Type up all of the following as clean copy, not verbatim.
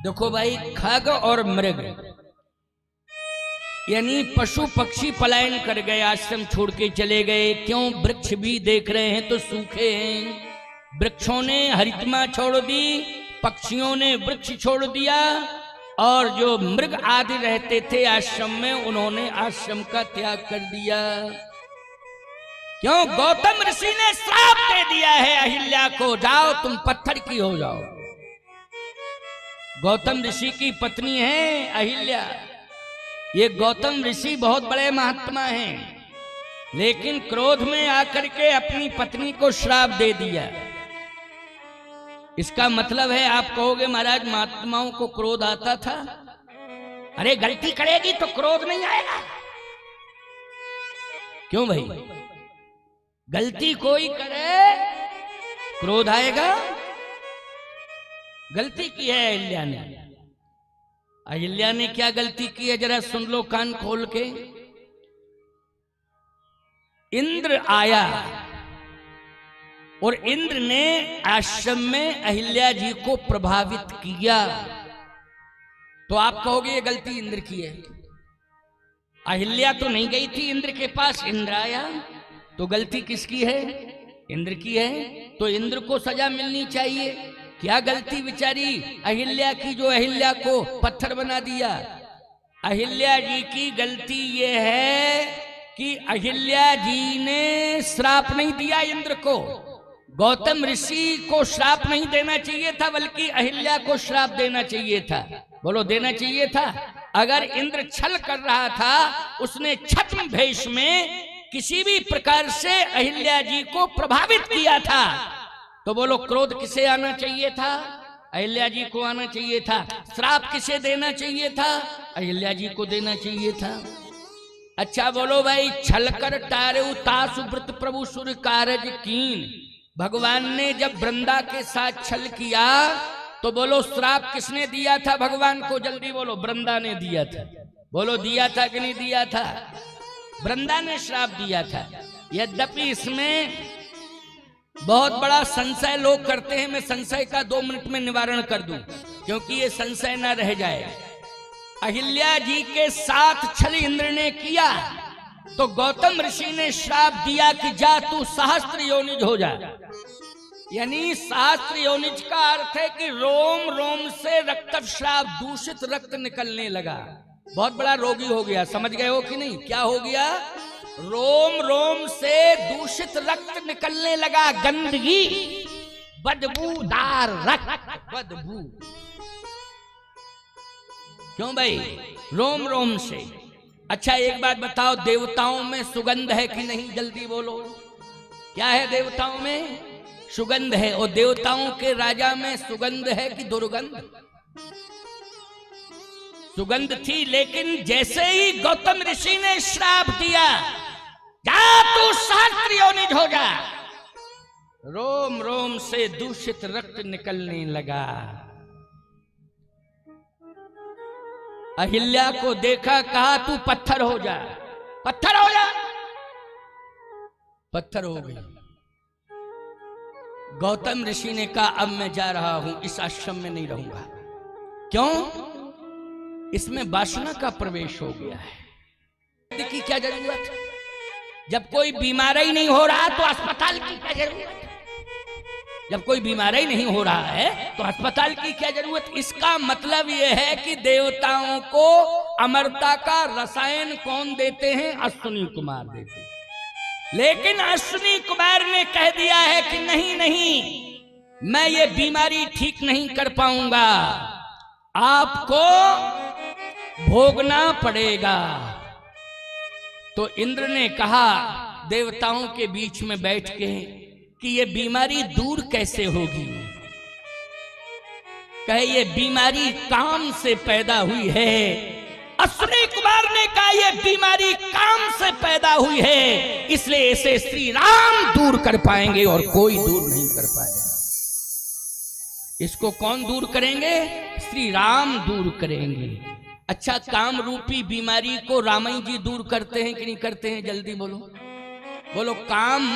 देखो भाई, खग और मृग यानी पशु पक्षी पलायन कर गए, आश्रम छोड़ के चले गए। क्यों? वृक्ष भी देख रहे हैं तो सूखे हैं। वृक्षों ने हरितमा छोड़ दी, पक्षियों ने वृक्ष छोड़ दिया, और जो मृग आदि रहते थे आश्रम में, उन्होंने आश्रम का त्याग कर दिया। क्यों? गौतम ऋषि ने श्राप दे दिया है अहिल्या को, जाओ तुम पत्थर की हो जाओ। गौतम ऋषि की पत्नी है अहिल्या। ये गौतम ऋषि बहुत बड़े महात्मा हैं, लेकिन क्रोध में आकर के अपनी पत्नी को श्राप दे दिया। इसका मतलब है, आप कहोगे महाराज महात्माओं को क्रोध आता था। अरे गलती करेगी तो क्रोध नहीं आएगा? क्यों भाई? गलती कोई करे क्रोध आएगा? गलती की है अहिल्या ने। अहिल्या ने क्या गलती की है, जरा सुन लो कान खोल के। इंद्र आया और इंद्र ने आश्रम में अहिल्या जी को प्रभावित किया। तो आप कहोगे ये गलती इंद्र की है। अहिल्या तो नहीं गई थी इंद्र के पास, इंद्र आया, तो गलती किसकी है? इंद्र की है। तो इंद्र को सजा मिलनी चाहिए। क्या गलती बेचारी अहिल्या की, जो अहिल्या को पत्थर बना दिया? अहिल्या जी की गलती ये है कि अहिल्या जी ने श्राप नहीं दिया इंद्र को। गौतम ऋषि को श्राप नहीं देना चाहिए था, बल्कि अहिल्या को श्राप देना चाहिए था। बोलो, देना चाहिए था। अगर इंद्र छल कर रहा था, उसने छद्म भेष में किसी भी प्रकार से अहिल्या जी को प्रभावित किया था, तो बोलो क्रोध किसे आना चाहिए था? अहिल्या जी को आना चाहिए था। श्राप किसे देना चाहिए था? अहिल्या जी को देना चाहिए था। अच्छा बोलो भाई, छलकर टारे तासु व्रत प्रभु सुर कारज कीन। भगवान ने जब वृंदा के साथ छल किया, तो बोलो श्राप किसने दिया था भगवान को? जल्दी बोलो। वृंदा ने दिया था। बोलो, दिया था कि नहीं दिया था? वृंदा ने श्राप दिया था। यद्यपि इसमें बहुत बड़ा संशय लोग करते हैं, मैं संशय का 2 मिनट में निवारण कर दूं, क्योंकि ये संशय ना रह जाए। अहिल्या जी के साथ छल इंद्र ने किया, तो गौतम ऋषि ने श्राप दिया कि जा तू सहस्त्र योनिज हो जा। यानी सहस्त्र योनिज का अर्थ है कि रोम रोम से रक्तस्राव, दूषित रक्त निकलने लगा। बहुत बड़ा रोगी हो गया। समझ गए हो कि नहीं? क्या हो गया? रोम रोम से दूषित रक्त निकलने लगा, गंदगी, बदबूदार रक्त, बदबू। क्यों भाई? रोम रोम से। अच्छा एक बात बताओ, देवताओं में सुगंध है कि नहीं? जल्दी बोलो। क्या है देवताओं में? सुगंध है। और देवताओं के राजा में सुगंध है कि दुर्गंध? सुगंध थी। लेकिन जैसे ही गौतम ऋषि ने श्राप दिया, जा तू सहस्त्र योनिज हो जा, रोम रोम से दूषित रक्त निकलने लगा। अहिल्या को देखा, कहा तू पत्थर हो जा, पत्थर हो जा। पत्थर हो गई। गौतम ऋषि ने कहा अब मैं जा रहा हूं, इस आश्रम में नहीं रहूंगा। क्यों? इसमें वासना का प्रवेश हो गया है। की क्या जरूरत? जब कोई बीमार ही नहीं हो रहा तो अस्पताल की क्या जरूरत? जब कोई बीमार ही नहीं हो रहा है तो अस्पताल की क्या जरूरत? इसका मतलब यह है कि देवताओं को अमरता का रसायन कौन देते हैं? अश्विनी कुमार देते हैं। लेकिन अश्विनी कुमार ने कह दिया है कि नहीं नहीं, मैं ये बीमारी ठीक नहीं कर पाऊंगा, आपको भोगना पड़ेगा। तो इंद्र ने कहा देवताओं के बीच में बैठ के कि ये बीमारी दूर कैसे होगी? कहे ये बीमारी काम से पैदा हुई है। अश्विनी कुमार ने कहा ये बीमारी काम से पैदा हुई है, इसलिए इसे श्री राम दूर कर पाएंगे और कोई दूर नहीं कर पाएगा। इसको कौन दूर करेंगे? श्री राम दूर करेंगे। अच्छा, काम रूपी बीमारी को रामायण जी दूर करते हैं कि नहीं करते हैं? जल्दी बोलो। बोलो, काम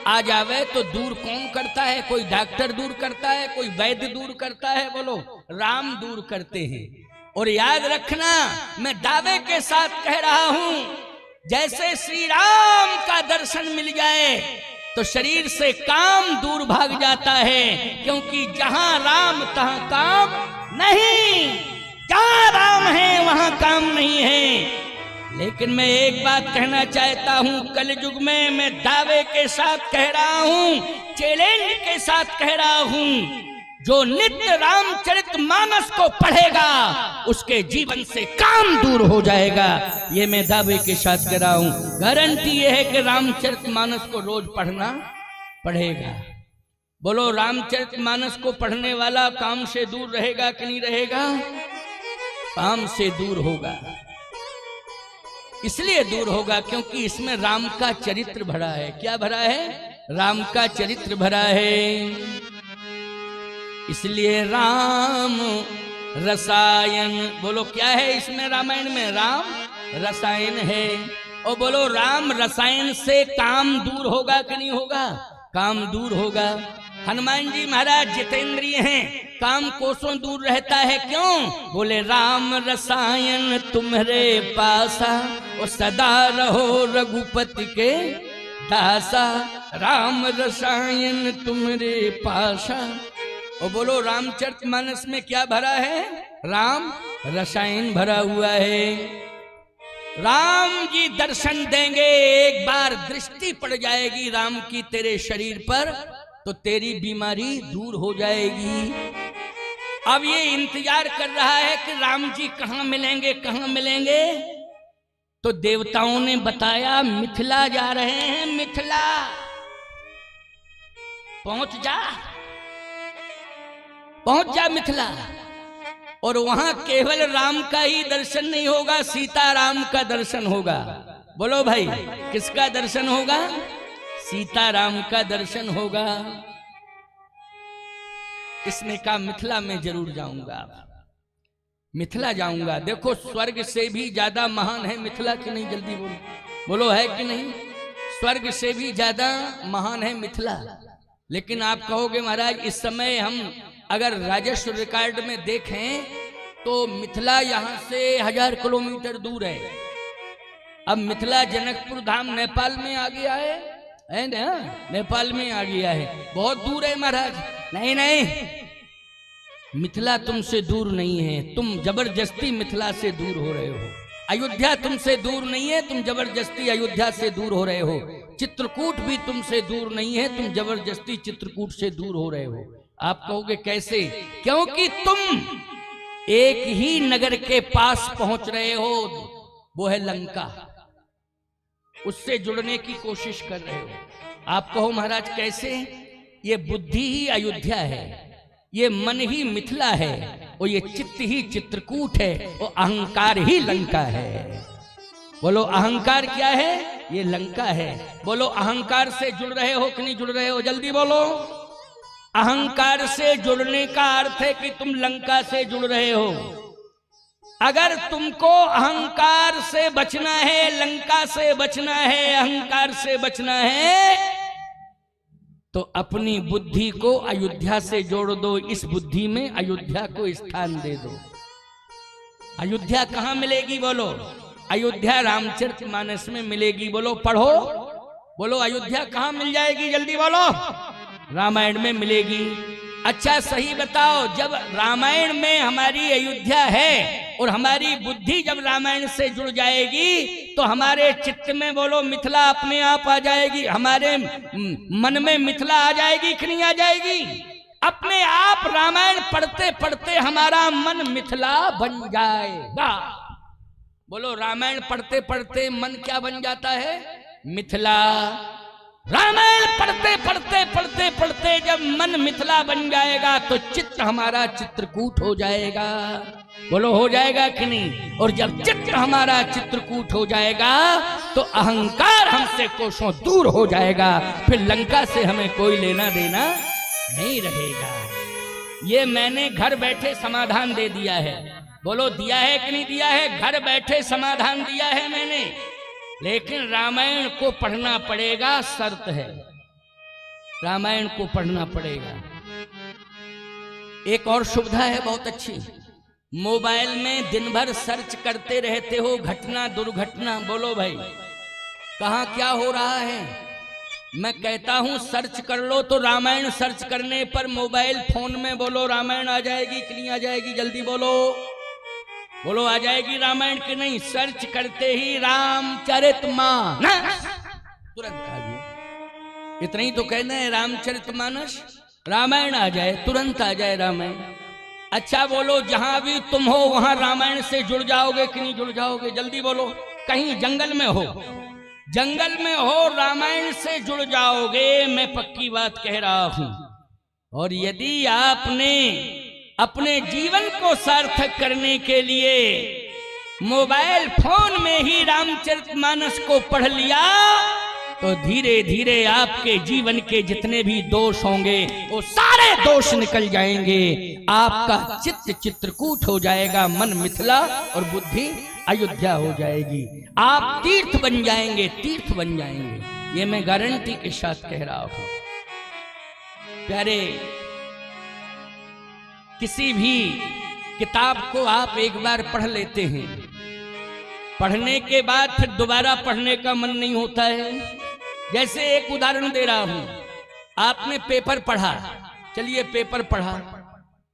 आ जावे तो दूर कौन करता है? कोई डॉक्टर दूर करता है, कोई वैद्य दूर करता है? बोलो, राम दूर करते हैं। और याद रखना, मैं दावे के साथ कह रहा हूं, जैसे श्री राम का दर्शन मिल जाए तो शरीर से काम दूर भाग जाता है, क्योंकि जहां राम तहां काम नहीं, जहां राम है वहां काम नहीं है। लेकिन मैं एक बात कहना चाहता हूं, कलयुग में मैं दावे के साथ कह रहा हूं, चैलेंज के साथ कह रहा हूं, जो नित्य रामचरितमानस को पढ़ेगा उसके जीवन से काम दूर हो जाएगा। ये मैं दावे के साथ कह रहा हूं। गारंटी ये है कि रामचरितमानस को रोज पढ़ना पड़ेगा। बोलो, रामचरितमानस को पढ़ने वाला काम से दूर रहेगा कि नहीं रहेगा? काम से दूर होगा। इसलिए दूर होगा क्योंकि इसमें राम का चरित्र भरा है। क्या भरा है? राम का चरित्र भरा है। इसलिए राम रसायन, बोलो क्या है इसमें? रामायण में राम रसायन है। और बोलो, राम रसायन से काम दूर होगा कि नहीं होगा? काम दूर होगा। हनुमान जी महाराज जितेंद्रिय हैं, काम कोसों दूर रहता है। क्यों? बोले, राम रसायन तुम्हारे पासा, और सदा रहो रघुपति के दासा। राम रसायन तुम्हारे पासा। और बोलो, रामचरितमानस में क्या भरा है? राम रसायन भरा हुआ है। राम जी दर्शन देंगे, एक बार दृष्टि पड़ जाएगी राम की तेरे शरीर पर, तो तेरी बीमारी दूर हो जाएगी। अब ये इंतजार कर रहा है कि राम जी कहां मिलेंगे, कहां मिलेंगे। तो देवताओं ने बताया, मिथिला जा रहे हैं, मिथिला पहुंच जा मिथिला। और वहां केवल राम का ही दर्शन नहीं होगा, सीताराम का दर्शन होगा। बोलो भाई, किसका दर्शन होगा? सीताराम का दर्शन होगा। इसने कहा, मिथिला में जरूर जाऊंगा, मिथिला जाऊंगा। देखो, स्वर्ग से भी ज्यादा महान है मिथिला कि नहीं? जल्दी बोलो, बोलो है कि नहीं? स्वर्ग से भी ज्यादा महान है मिथिला। लेकिन आप कहोगे महाराज, इस समय हम अगर राजस्व रिकॉर्ड में देखें तो मिथिला यहाँ से 1000 किलोमीटर दूर है। अब मिथिला जनकपुर धाम नेपाल में आ गया है ना? नेपाल में आ गया है, बहुत दूर है महाराज। नहीं, मिथिला तुमसे दूर नहीं है, तुम जबरदस्ती मिथिला से दूर हो रहे हो। अयोध्या तुमसे दूर नहीं है, तुम जबरदस्ती अयोध्या से दूर हो रहे हो। चित्रकूट भी तुमसे दूर नहीं है, तुम जबरदस्ती चित्रकूट से दूर हो रहे हो। आप कहोगे कैसे? क्योंकि तुम एक ही नगर के पास पहुंच रहे हो, वो है लंका। उससे जुड़ने की कोशिश कर रहे हो। आप कहो महाराज कैसे? ये बुद्धि ही अयोध्या है, ये मन ही मिथिला है, और ये चित्त ही चित्रकूट है, और अहंकार ही लंका है। बोलो, अहंकार क्या है? ये लंका है। बोलो, अहंकार से जुड़ रहे हो कि नहीं जुड़ रहे हो? जल्दी बोलो। अहंकार से जुड़ने का अर्थ है कि तुम लंका से जुड़ रहे हो। अगर तुमको अहंकार से बचना है, लंका से बचना है, अहंकार से बचना है, तो अपनी बुद्धि को अयोध्या से जोड़ दो। इस बुद्धि में अयोध्या को स्थान दे दो। अयोध्या कहां मिलेगी? बोलो, अयोध्या रामचरितमानस में मिलेगी। बोलो, पढ़ो, बोलो, अयोध्या कहां मिल जाएगी? जल्दी बोलो। रामायण में मिलेगी। अच्छा सही बताओ, जब रामायण में हमारी अयोध्या है और हमारी बुद्धि जब रामायण से जुड़ जाएगी तो हमारे चित्त में, बोलो, मिथिला अपने आप आ जाएगी। हमारे मन में मिथिला आ जाएगी कि नहीं आ जाएगी? अपने आप रामायण पढ़ते पढ़ते हमारा मन मिथिला बन जाएगा। बोलो, रामायण पढ़ते पढ़ते मन क्या बन जाता है? मिथिला। रामायण पढ़ते पढ़ते पढ़ते पढ़ते जब मन मिथिला बन जाएगा तो चित्त हमारा चित्रकूट हो जाएगा। बोलो, हो जाएगा कि नहीं? और जब चित्त हमारा चित्रकूट हो जाएगा तो अहंकार हमसे कोसों दूर हो जाएगा। फिर लंका से हमें कोई लेना देना नहीं रहेगा। ये मैंने घर बैठे समाधान दे दिया है। बोलो, दिया है कि नहीं दिया है? घर बैठे समाधान दिया है मैंने। लेकिन रामायण को पढ़ना पड़ेगा, शर्त है, रामायण को पढ़ना पड़ेगा। एक और सुविधा है बहुत अच्छी, मोबाइल में दिन भर सर्च करते रहते हो घटना दुर्घटना। बोलो भाई कहाँ क्या हो रहा है। मैं कहता हूं सर्च कर लो तो रामायण सर्च करने पर मोबाइल फोन में बोलो रामायण आ जाएगी कि नहीं आ जाएगी, जल्दी बोलो, बोलो आ जाएगी रामायण की नहीं। सर्च करते ही रामचरितमानस तुरंत आ जाए। इतना ही तो कहना है रामचरितमानस, रामायण आ जाए, तुरंत आ जाए रामायण। अच्छा बोलो जहां भी तुम हो वहां रामायण से जुड़ जाओगे कि नहीं जुड़ जाओगे, जल्दी बोलो। कहीं जंगल में हो, जंगल में हो रामायण से जुड़ जाओगे, मैं पक्की बात कह रहा हूं। और यदि आपने अपने जीवन को सार्थक करने के लिए मोबाइल फोन में ही रामचरितमानस को पढ़ लिया तो धीरे धीरे आपके जीवन के जितने भी दोष होंगे वो सारे दोष निकल जाएंगे। आपका चित्त चित्रकूट हो जाएगा, मन मिथिला और बुद्धि अयोध्या हो जाएगी। आप तीर्थ बन जाएंगे, तीर्थ बन जाएंगे, ये मैं गारंटी के साथ कह रहा हूं। प्यारे किसी भी किताब को आप एक बार पढ़ लेते हैं, पढ़ने के बाद फिर दोबारा पढ़ने का मन नहीं होता है। जैसे एक उदाहरण दे रहा हूं, आपने पेपर पढ़ा, चलिए पेपर पढ़ा,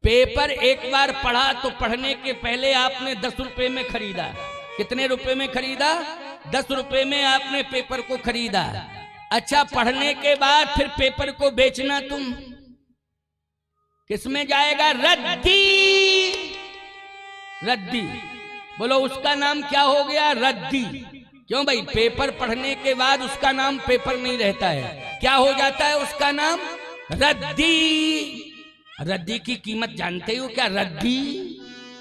पेपर एक बार पढ़ा तो पढ़ने के पहले आपने 10 रुपए में खरीदा। कितने रुपए में खरीदा? 10 रुपए में आपने पेपर को खरीदा। अच्छा पढ़ने के बाद फिर पेपर को बेचना तुम किसमें जाएगा? रद्दी। रद्दी बोलो उसका नाम क्या हो गया? रद्दी। क्यों भाई? पेपर पढ़ने के बाद उसका नाम पेपर नहीं रहता है, क्या हो जाता है उसका नाम? रद्दी। रद्दी की कीमत जानते हो क्या? रद्दी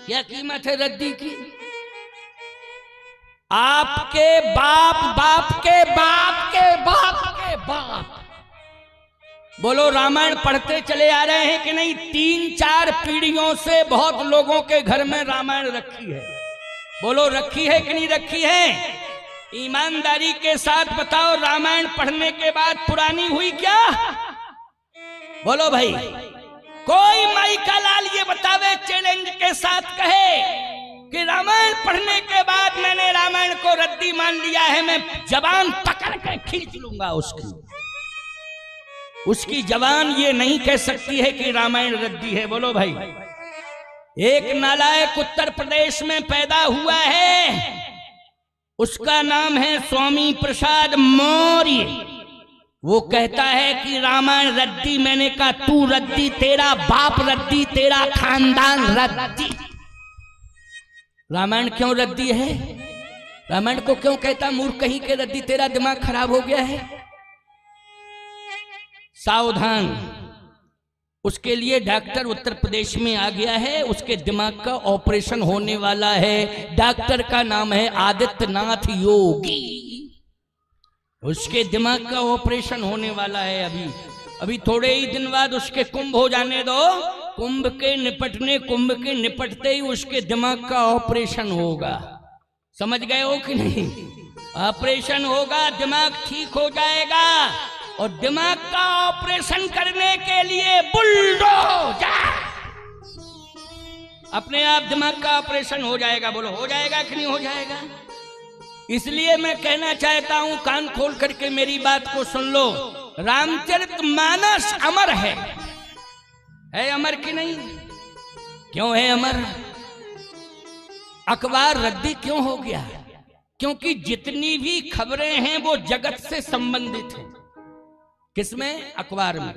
क्या कीमत है रद्दी की? आपके बाप बाप के बाप के बाप के बाप बोलो रामायण पढ़ते चले आ रहे हैं कि नहीं? 3-4 पीढ़ियों से बहुत लोगों के घर में रामायण रखी है। बोलो रखी है कि नहीं रखी है? ईमानदारी के साथ बताओ रामायण पढ़ने के बाद पुरानी हुई क्या? बोलो भाई, कोई माई का लाल ये बतावे चैलेंज के साथ कहे कि रामायण पढ़ने के बाद मैंने रामायण को रद्दी मान लिया है, मैं जबान पकड़ के खींच लूंगा उसकी जबान ये नहीं कह सकती है कि रामायण रद्दी है। बोलो भाई, एक नालायक उत्तर प्रदेश में पैदा हुआ है, उसका नाम है स्वामी प्रसाद मौर्य। वो कहता है कि रामायण रद्दी। मैंने कहा तू रद्दी, तेरा बाप रद्दी, तेरा खानदान रद्दी। रामायण क्यों रद्दी है? रामायण को क्यों कहता मूर्ख कहीं के रद्दी? तेरा दिमाग खराब हो गया है। सावधान, उसके लिए डॉक्टर उत्तर प्रदेश में आ गया है, उसके दिमाग का ऑपरेशन होने वाला है। डॉक्टर का नाम है आदित्यनाथ योगी। उसके दिमाग का ऑपरेशन होने वाला है अभी थोड़े ही दिन बाद उसके कुंभ हो जाने दो। कुंभ के निपटते ही उसके दिमाग का ऑपरेशन होगा। समझ गए हो कि नहीं? ऑपरेशन होगा, दिमाग ठीक हो जाएगा। और दिमाग का ऑपरेशन करने के लिए बुलडोजर, अपने आप दिमाग का ऑपरेशन हो जाएगा। बोलो हो जाएगा कि नहीं हो जाएगा? इसलिए मैं कहना चाहता हूं, कान खोल करके मेरी बात को सुन लो। रामचरितमानस अमर है अमर कि नहीं? क्यों है अमर? अखबार रद्दी क्यों हो गया? क्योंकि जितनी भी खबरें हैं वो जगत से संबंधित हैं। किसमें? अखबार में।